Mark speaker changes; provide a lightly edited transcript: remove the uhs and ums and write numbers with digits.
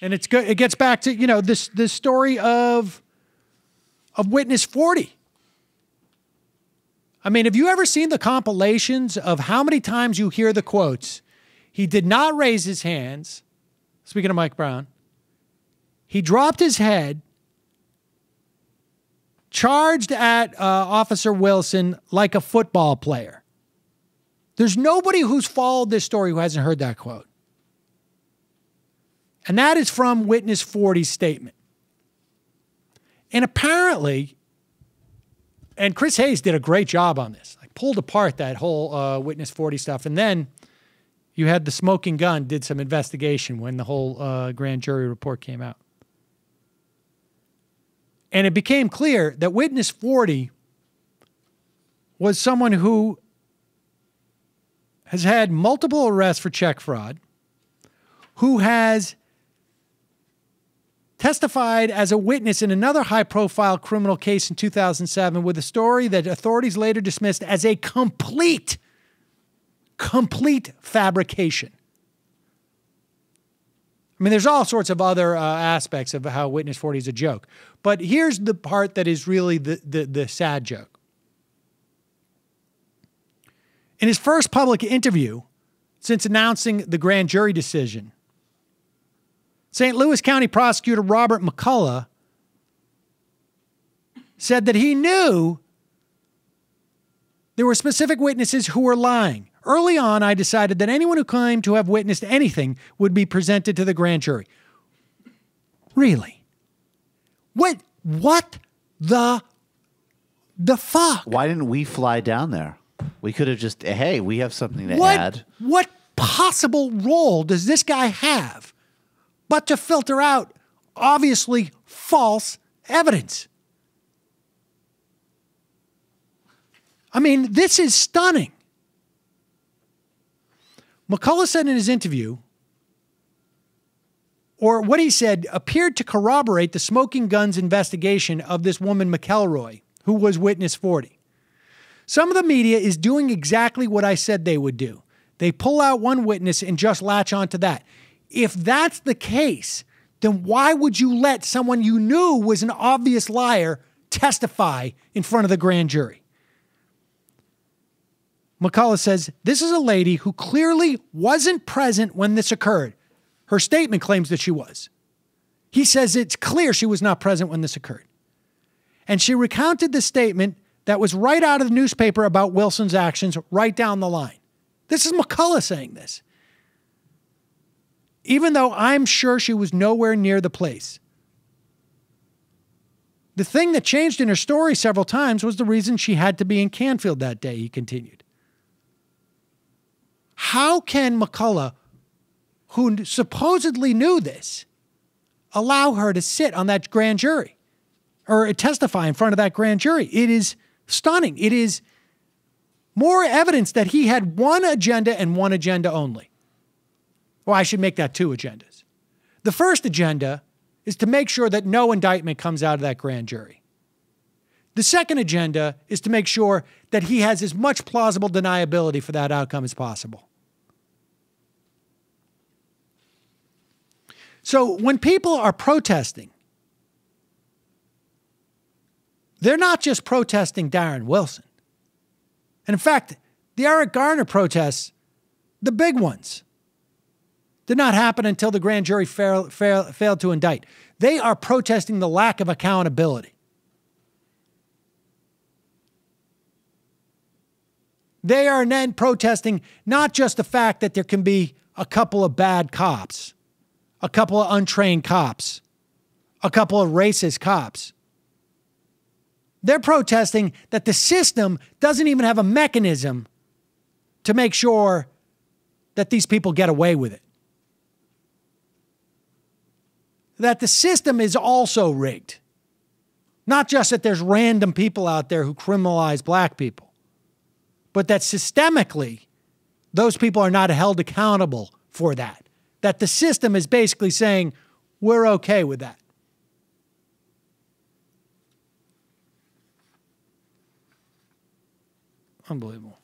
Speaker 1: And it's good. It gets back to, you know, this story of Witness 40. I mean, have you ever seen the compilations of how many times you hear the quotes? He did not raise his hands. Speaking of Mike Brown, he dropped his head, charged at Officer Wilson like a football player. There's nobody who's followed this story who hasn't heard that quote. And that is from Witness 40's statement. And apparently, and Chris Hayes did a great job on this, like pulled apart that whole Witness 40 stuff. And then you had the smoking gun did some investigation when the whole grand jury report came out. And it became clear that Witness 40 was someone who has had multiple arrests for check fraud, who has testified as a witness in another high-profile criminal case in 2007 with a story that authorities later dismissed as a complete fabrication. I mean, there's all sorts of other aspects of how Witness 40 is a joke. But here's the part that is really the sad joke. In his first public interview since announcing the grand jury decision, St. Louis County Prosecutor Robert McCulloch said that he knew there were specific witnesses who were lying. Early on, I decided that anyone who claimed to have witnessed anything would be presented to the grand jury. Really? What the fuck?
Speaker 2: Why didn't we fly down there? We could have just, hey, we have something to add.
Speaker 1: What possible role does this guy have but to filter out obviously false evidence? I mean, this is stunning. McCulloch said in his interview, or what he said appeared to corroborate the smoking guns investigation of this woman, McElroy, who was Witness 40. Some of the media is doing exactly what I said they would do. They pull out one witness and just latch onto that. If that's the case, then why would you let someone you knew was an obvious liar testify in front of the grand jury? McCulloch says, this is a lady who clearly wasn't present when this occurred. Her statement claims that she was. He says it's clear she was not present when this occurred. And she recounted the statement that was right out of the newspaper about Wilson's actions right down the line. This is McCulloch saying this. Even though I'm sure she was nowhere near the place. The thing that changed in her story several times was the reason she had to be in Canfield that day, he continued. How can McCulloch, who supposedly knew this, allow her to sit on that grand jury or testify in front of that grand jury? It is stunning. It is more evidence that he had one agenda and one agenda only. Well, I should make that two agendas. The first agenda is to make sure that no indictment comes out of that grand jury. The second agenda is to make sure that he has as much plausible deniability for that outcome as possible. So when people are protesting, they're not just protesting Darren Wilson. And in fact, the Eric Garner protests, the big ones, did not happen until the grand jury failed to indict. They are protesting the lack of accountability. They are then protesting not just the fact that there can be a couple of bad cops, a couple of untrained cops, a couple of racist cops. They're protesting that the system doesn't even have a mechanism to make sure that these people get away with it. That the system is also rigged. Not just that there's random people out there who criminalize black people, but that systemically, those people are not held accountable for that. That the system is basically saying, we're okay with that. Unbelievable.